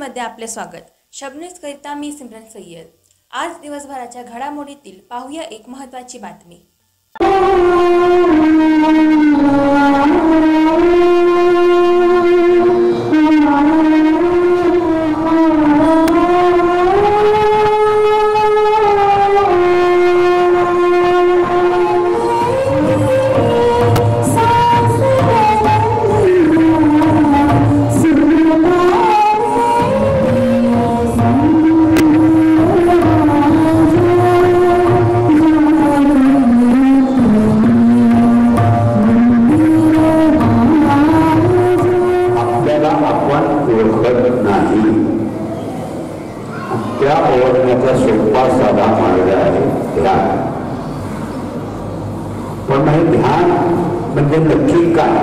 न्यूजमध्ये आपले स्वागत। शबन्यूज करिता मी सिमरन सय्यद। आज दिवसभराच्या घडामोडीतील पाहूया एक महत्त्वाची बातमी। त्या ओळखण्याचा सोपा साधा मार्ग आहे ध्यान। पण हे ध्यान म्हणजे नक्की काय,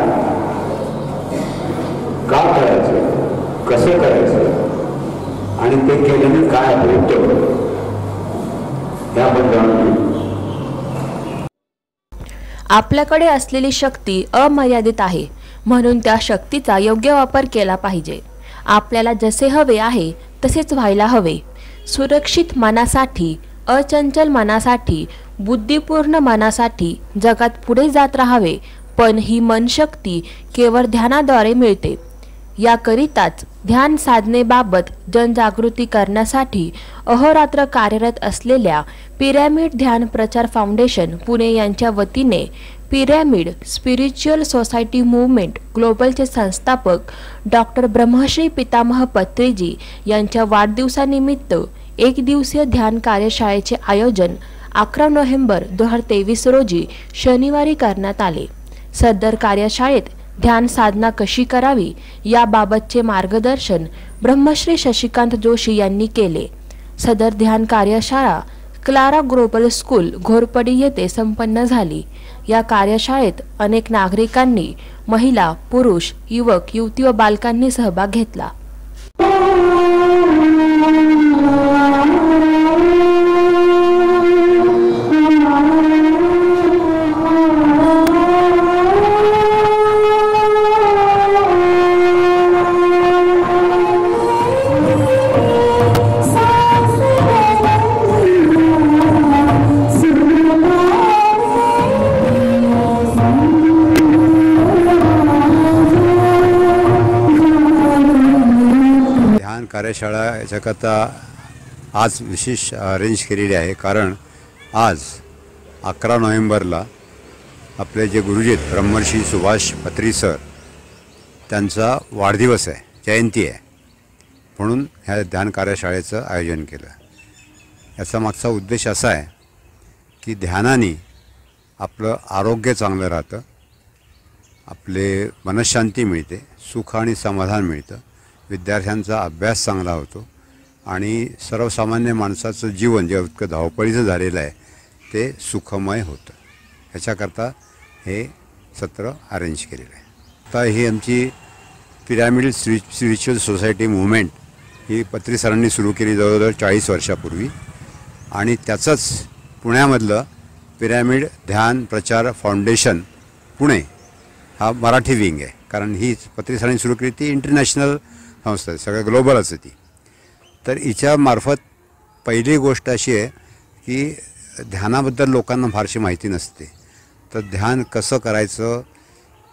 का करायचं, कसं करायचं आणि ते केल्याने काय होतं याबद्दल आपल्याकडे असलेली शक्ती अमर्यादित आहे, म्हणून त्या शक्तीचा योग्य वापर केला पाहिजे। आपल्याला जसे हवे आहे तसेच व्हायला हवे। सुरक्षित मनासाठी, अचंचल मनासाठी, बुद्धिपूर्ण मनासाठी जगात पुढे जात राहावे, पण ही मनशक्ती केवळ ध्यानाद्वारे मिळते। याकरिताच ध्यान साधनेबाबत जनजागृती करण्यासाठी अहोरात्र कार्यरत असलेल्या पिरॅमिड ध्यान प्रचार फाउंडेशन पुणे यांच्या वतीने पिरॅमिड स्पिरिच्युअल सोसायटी मूव्हमेंट ग्लोबलचे संस्थापक डॉक्टर ब्रह्मश्री पितामह पत्रीजी यांच्या वाढदिवसानिमित्त एक दिवसीय ध्यान कार्यशाळेचे आयोजन 11 नोव्हेंबर 2023 रोजी शनिवारी करण्यात आले। सदर कार्यशाळेत ध्यान साधना कशी करावी याबाबतचे मार्गदर्शन ब्रह्मश्री शशिकांत जोशी यांनी केले। सदर ध्यान कार्यशाळा क्लारा ग्लोबल स्कूल घोरपडी येथे संपन्न झाली। या कार्यशाळेत अनेक नागरिकांनी, महिला, पुरुष, युवक, युवती व बालकांनी सहभाग घेतला। कार्यशाळा याच्याकरता आज विशेष अरेंज केलेली आहे, कारण आज 11 नोव्हेंबरला आपले जे गुरुजी आहेत ब्रह्मर्षी सुभाष पत्री सर त्यांचा वाढदिवस आहे, जयंती आहे, म्हणून ह्या ध्यान कार्यशाळेचं आयोजन केलं। याचा मागचा उद्देश असा आहे की ध्यानाने आपलं आरोग्य चांगलं राहतं, आपले मनशांती मिळते, सुख आणि समाधान मिळतं, विद्यार्थ्यांचा अभ्यास चांगला होतो आणि सर्वसामान्य माणसाचं जीवन जे इतकं धावपळीचं झालेलं आहे ते सुखमय होतं। ह्याच्याकरता हे सत्र अरेंज केलेलं आहे। आता ही आमची पिरॅमिड स्पिरिच्युअल सोसायटी मूव्हमेंट ही पत्री सरांनी सुरू केली जवळजवळ 40 वर्षापूर्वी, आणि त्याचंच पुण्यामधलं पिरॅमिड ध्यान प्रचार फाउंडेशन पुणे हा मराठी विंग आहे, कारण ही पत्री सरांनी सुरू केली ती इंटरनॅशनल संस्था आहे, सगळं ग्लोबलच आहे ती। तर हिच्यामार्फत पहिली गोष्ट अशी आहे की ध्यानाबद्दल लोकांना फारशी माहिती नसते, तर ध्यान कसं करायचं,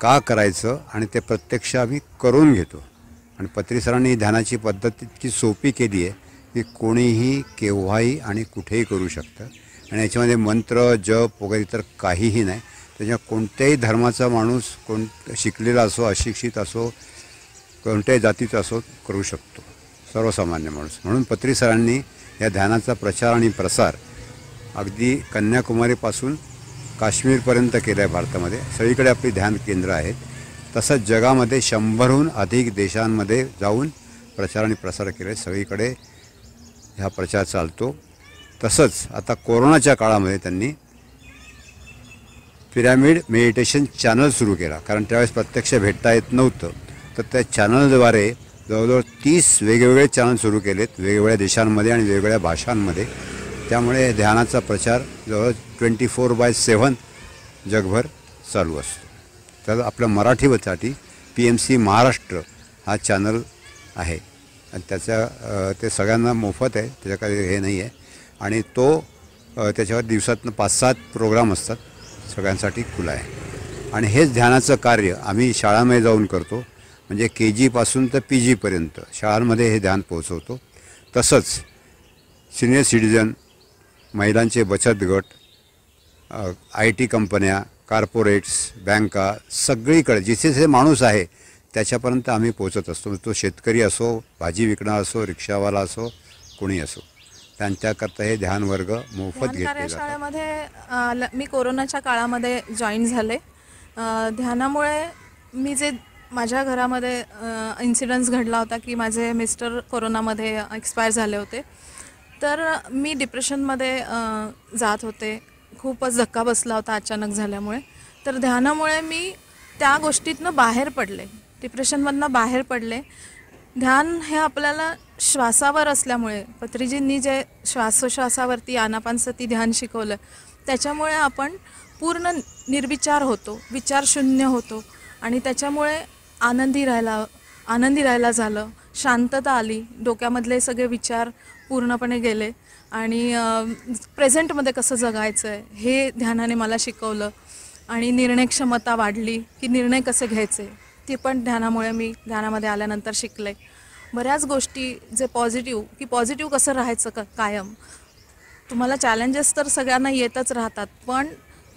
का करायचं आणि ते प्रत्यक्ष आम्ही करून घेतो। आणि पत्री सरांनी ध्यानाची पद्धत इतकी सोपी केली आहे की कोणीही केव्हाही आणि कुठेही करू शकतं, आणि याच्यामध्ये मंत्र जप वगैरे तर काहीही नाही। त्याच्या कोणत्याही धर्माचा माणूस, शिकलेला असो, अशिक्षित असो, कोणत्याही जातीचा असो, करू शकतो, सर्वसामान्य माणूस। म्हणून पत्री सरांनी या ध्यानाचा प्रचार आणि प्रसार अगदी कन्याकुमारीपासून काश्मीरपर्यंत केला आहे। भारतामध्ये सगळीकडे आपली ध्यान केंद्र आहेत, तसंच जगामध्ये 100हून अधिक देशांमध्ये जाऊन प्रचार आणि प्रसार केला आहे, सगळीकडे हा प्रचार चालतो। तसंच आता कोरोनाच्या काळामध्ये त्यांनी पिरॅमिड मेडिटेशन चॅनल सुरू केला, कारण त्यावेळेस प्रत्यक्ष भेटता येत नव्हतं, तर त्या चॅनलद्वारे जवळजवळ 30 वेगवेगळे चॅनल सुरू केलेत वेगवेगळ्या देशांमध्ये आणि वेगवेगळ्या भाषांमध्ये। त्यामुळे ध्यानाचा प्रचार जवळ 24/7 जगभर चालू असतो। तर आपल्या मराठीसाठी PMC महाराष्ट्र हा चॅनल आहे, आणि ते सगळ्यांना मोफत आहे, त्याच्या काही हे नाही आहे. आणि त्याच्यावर दिवसातनं 5-7 प्रोग्राम असतात, सगळ्यांसाठी खुला आहे. आणि हेच ध्यानाचं कार्य आम्ही शाळांमध्ये जाऊन करतो. म्हणजे KG पासून तर PGपर्यंत शाळांमध्ये हे ध्यान पोहोचवतो. तसंच सिनियर सिटिझन, महिलांचे बचत गट, IT कंपन्या, कॉर्पोरेट्स, बँका, सगळीकडे जिथे जे माणूस आहे त्याच्यापर्यंत आम्ही पोहोचत असतो. तो शेतकरी असो, भाजी विकणारा असो, रिक्षावाला असो, कोणी असो, त्यांच्याकरता हे ध्यान वर्ग मोफत ध्यान घेतले जातात. कार्यशाळेमध्ये मी कोरोनाच्या काळामध्ये जॉईन झाले. ध्यानामुळे मी जे माझ्या घरामध्ये इन्सिडन्स घडला होता की माझे मिस्टर कोरोनामध्ये एक्सपायर झाले होते, तर मी डिप्रेशनमध्ये जात होते. खूपच धक्का बसला होता अचानक झाल्यामुळे. तर ध्यानामुळे मी त्या गोष्टीतनं बाहेर पडले, डिप्रेशनमधनं बाहेर पडले. ध्यान हे आपल्याला श्वासावर असल्यामुळे, पत्रीजींनी जे श्वासोश्वासावरती आनापानसती ध्यान शिकवलं, त्याच्यामुळे आपण पूर्ण निर्विचार होतो, विचारशून्य होतो. आणि त्याच्यामुळे आनंदी राहायला झालं, शांतता आली, डोक्यामधले सगळे विचार पूर्णपणे गेले. आणि प्रेझेंटमध्ये कसं जगायचं आहे हे ध्यानाने मला शिकवलं. आणि निर्णय क्षमता वाढली की निर्णय कसे घ्यायचे ते पण मी ध्यानामध्ये आल्यानंतर शिकले. बऱ्याच गोष्टी जे पॉझिटिव्ह कसं राहायचं कायम. तुम्हाला चॅलेंजेस तर सगळ्यांना येतच राहतात, पण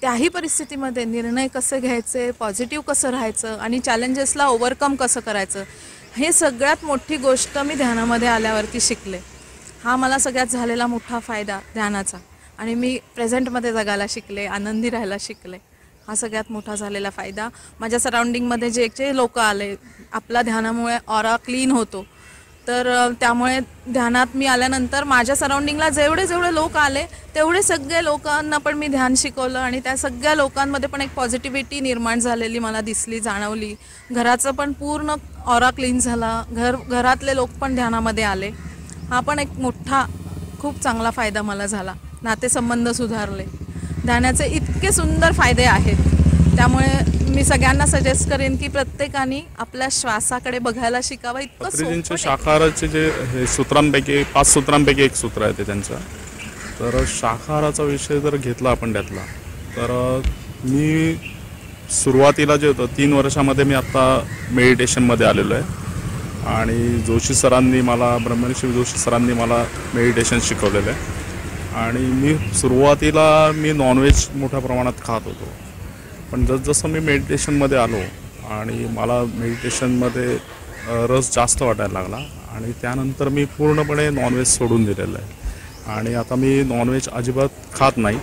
त्याही परिस्थितीमध्ये निर्णय कसे घ्यायचे, पॉझिटिव्ह कसं राहायचं आणि चॅलेंजेसला ओव्हरकम कसं करायचं, हे सगळ्यात मोठी गोष्ट मी ध्यानामध्ये आल्यावरती शिकले. हा मला सगळ्यात झालेला मोठा फायदा ध्यानाचा. आणि मी प्रेझेंटमध्ये जगायला शिकले, आनंदी राहायला शिकले. हा सगळ्यात मोठा झालेला फायदा. माझ्या सराउंडिंगमध्ये जे लोक आले, आपला ध्यानामुळे ऑरा क्लीन होतो. तर त्यामुळे ध्यानात मी आल्यानंतर माझ्या सराउंडिंगला जेवढे लोक आले तेवढे सगळे लोकांना पण मी ध्यान शिकवलं. आणि त्या सगळ्या लोकांमध्ये पण एक पॉझिटिव्हिटी निर्माण झालेली मला दिसली, जाणवली. घराचं पण पूर्ण ऑरा क्लीन झाला, घरातले लोक पण ध्यानामध्ये आले. हा पण एक मोठा खूप चांगला फायदा मला झाला. नातेसंबंध सुधारले. ध्यानाचे इतके सुंदर फायदे आहेत. त्यामुळे मी सगळ्यांना सजेस्ट करेन की प्रत्येकाने आपल्या श्वासाकडे बघायला शिकावं. पत्रीजींचे शाकाहाराचे जे हे सूत्रांपैकी 5 सूत्रांपैकी एक सूत्र आहे ते त्यांचं. तर शाकाहाराचा विषय जर घेतला आपण त्यातला, तर मी सुरुवातीला जे होतं 3 वर्षामध्ये मी आत्ता मेडिटेशनमध्ये आलेलो आहे. आणि ब्रह्मर्षी जोशी सरांनी मला मेडिटेशन शिकवलेलं आहे. आणि मी सुरुवातीला नॉनव्हेज मोठ्या प्रमाणात खात होतो, पण जसं मी मेडिटेशनमध्ये आलो आणि मला मेडिटेशनमध्ये रस जास्त वाटायला लागला आणि त्यानंतर मी पूर्णपणे नॉनव्हेज सोडून दिलेलं आहे. आणि आता मी नॉनव्हेज अजिबात खात नाही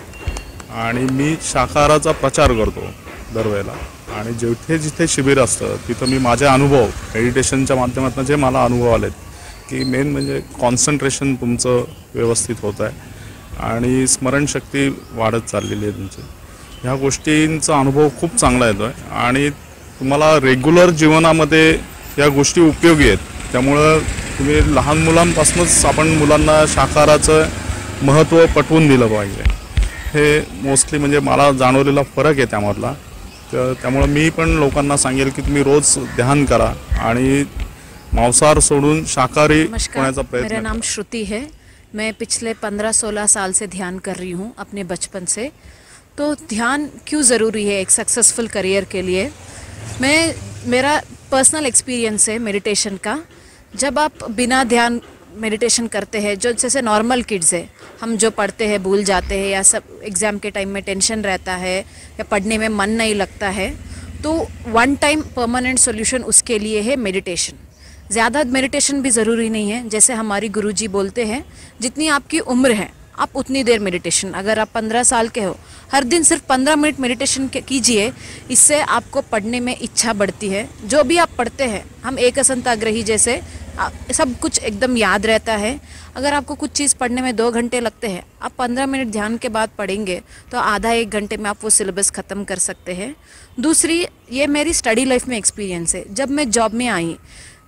आणि मी शाकाहाराचा प्रचार करतो दरवेळेला. आणि जिथे शिबिर असतं तिथं मी माझे अनुभव मेडिटेशनच्या माध्यमातून जे मला अनुभव आलेत की मेन म्हणजे कॉन्सन्ट्रेशन तुमचं व्यवस्थित होत आहे आणि स्मरणशक्ती वाढत चाललेली आहे तुमची. ह्या गोष्टींचा अनुभव खूप चांगला येतो आहे आणि तुम्हाला रेग्युलर जीवनामध्ये या गोष्टी उपयोगी आहेत. त्यामुळं तुम्ही लहान मुलांपासूनच आपण मुलांना शाकाहाराचं महत्त्व पटवून दिलं पाहिजे. हे मोस्टली म्हणजे मला जाणवलेला फरक आहे त्यामधला. त्यामुळे मी पण लोकांना सांगेल की तुम्ही रोज ध्यान करा आणि मांसाहार सोडून शाकाहारी होण्याचा प्रयत्न मेरा नाम श्रुति है. मैं पिछले 15-16 साल से ध्यान कर रही हूँ अपने बचपन से. तो ध्यान क्यों ज़रूरी है एक सक्सेसफुल करियर के लिए? मेरा पर्सनल एक्सपीरियंस है मेडिटेशन का. जब आप बिना ध्यान मेडिटेशन करते हैं, जो जैसे नॉर्मल किड्स है, हम जो पढ़ते हैं भूल जाते हैं या सब एग्ज़ाम के टाइम में टेंशन रहता है या पढ़ने में मन नहीं लगता है, तो वन टाइम परमानेंट सॉल्यूशन उसके लिए है मेडिटेशन. ज़्यादा मेडिटेशन भी ज़रूरी नहीं है. जैसे हमारी गुरुजी बोलते हैं, जितनी आपकी उम्र है आप उतनी देर मेडिटेशन. अगर आप 15 साल के हो, हर दिन सिर्फ 15 मिनट मेडिटेशन कीजिए. इससे आपको पढ़ने में इच्छा बढ़ती है. जो भी आप पढ़ते हैं, हम एक असंताग्रही जैसे सब कुछ एकदम याद रहता है. अगर आपको कुछ चीज़ पढ़ने में 2 घंटे लगते हैं, आप 15 मिनट ध्यान के बाद पढ़ेंगे तो आधा 1 घंटे में आप वो सिलेबस ख़त्म कर सकते हैं. दूसरी, ये मेरी स्टडी लाइफ में एक्सपीरियंस है. जब मैं जॉब में आई,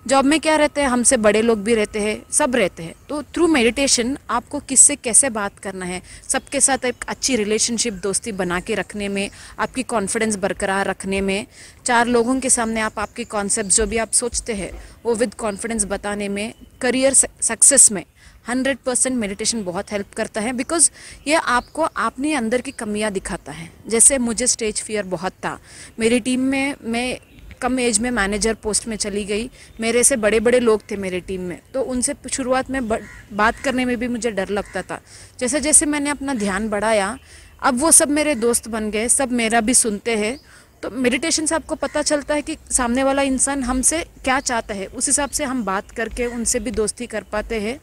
जॉब में क्या रहते हैं, हमसे बड़े लोग भी रहते हैं, सब रहते हैं। तो थ्रू मेडिटेशन आपको किससे कैसे बात करना है, सबके साथ एक अच्छी रिलेशनशिप दोस्ती बना के रखने में, आपकी कॉन्फिडेंस बरकरार रखने में, 4 लोगों के सामने आप आपके कॉन्सेप्ट जो भी आप सोचते हैं वो विद कॉन्फिडेंस बताने में, करियर सक्सेस में 100% मेडिटेशन बहुत हेल्प करता है। बिकॉज ये आपको अपने अंदर की कमियां दिखाता है। जैसे मुझे स्टेज फियर बहुत था, मेरी टीम में मैं कम एज में मैनेजर पोस्ट में चली गई, मेरे से बड़े बड़े लोग थे मेरे टीम में, तो उनसे शुरुआत में बात करने में भी मुझे डर लगता था। जैसे जैसे मैंने अपना ध्यान बढ़ाया, अब वो सब मेरे दोस्त बन गए, सब मेरा भी सुनते हैं। तो मेडिटेशन से आपको पता चलता है कि सामने वाला इंसान हमसे क्या चाहता है, उस हिसाब से हम बात करके उनसे भी दोस्ती कर पाते हैं।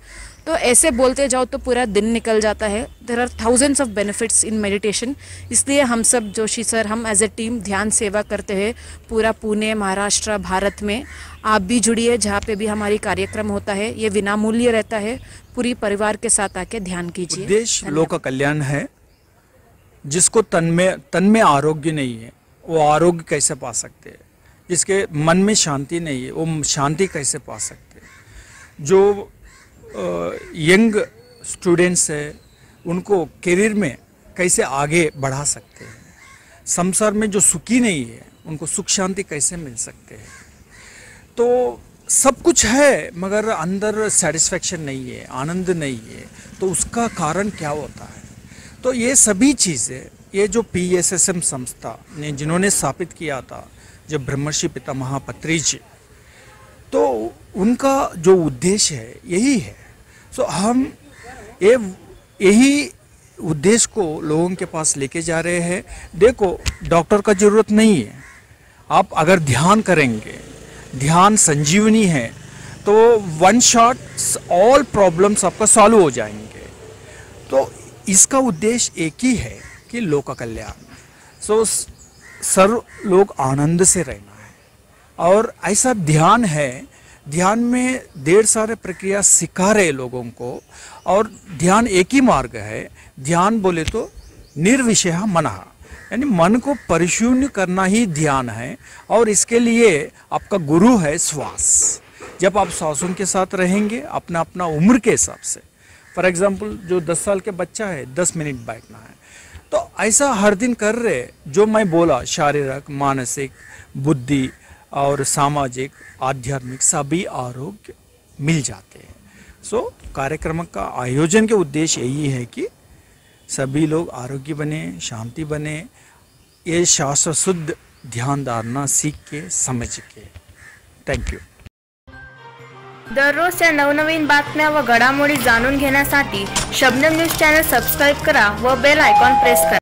तो ऐसे बोलते जाओ तो पूरा दिन निकल जाता है। There are thousands of benefits in meditation. इसलिए हम सब जोशी सर, हम एज ए टीम ध्यान सेवा करते हैं पूरा पुणे, महाराष्ट्र, भारत में। आप भी जुड़िए, जहाँ पे भी हमारी कार्यक्रम होता है, ये विनामूल्य रहता है। पूरी परिवार के साथ आके ध्यान कीजिए। उद्देश्य लोक का कल्याण है। जिसको तन में आरोग्य नहीं है वो आरोग्य कैसे पा सकते हैं, जिसके मन में शांति नहीं है वो शांति कैसे पा सकते हैं। जो यंग स्टूडेंट्स है उनको करियर में कैसे आगे बढ़ा सकते हैं, संसार में जो सुखी नहीं है उनको सुख शांति कैसे मिल सकते हैं। तो सब कुछ है मगर अंदर सेटिस्फेक्शन नहीं है, आनंद नहीं है, तो उसका कारण क्या होता है। तो ये सभी चीज़ें, ये जो PSSM संस्था ने जिन्होंने स्थापित किया था, जब ब्रह्मर्षि पितामह पत्री जी, तो उनका जो उद्देश्य है यही है। सो हम यही उद्देश्य को लोगों के पास लेके जा रहे हैं। देखो, डॉक्टर का ज़रूरत नहीं है। आप अगर ध्यान करेंगे, ध्यान संजीवनी है, तो वन शॉट ऑल प्रॉब्लम्स आपका सॉल्व हो जाएंगे। तो इसका उद्देश्य एक ही है कि लोक कल्याण। सो सर्व लोग आनंद से रहना है और ऐसा ध्यान है। ध्यान में ढेर सारे प्रक्रिया सिखा रहे लोगों को और ध्यान एक ही मार्ग है। ध्यान बोले तो निर्विषय मनः, यानी मन को परिशून्य करना ही ध्यान है। और इसके लिए आपका गुरु है श्वास। जब आप श्वासों के साथ रहेंगे अपना अपना उम्र के हिसाब से, फॉर एग्जांपल जो 10 साल के बच्चा है 10 मिनट बैठना है, तो ऐसा हर दिन कर रहे। जो मैं बोला, शारीरिक, मानसिक, बुद्धि और सामाजिक, आध्यात्मिक सभी आरोग्य मिल जाते हैं। सो कार्यक्रम का आयोजन के उद्देश्य यही है कि सभी लोग आरोग्य बने, शांति बने, ये शास्त्र शुद्ध ध्यान धारणा सीख के समझ के। Thank you. दररोजच्या नवनवीन बातम्या व घडामोडी जाणून घेण्यासाठी शबनम न्यूज चॅनल सबस्क्राईब करा व बेल आयकॉन प्रेस करा।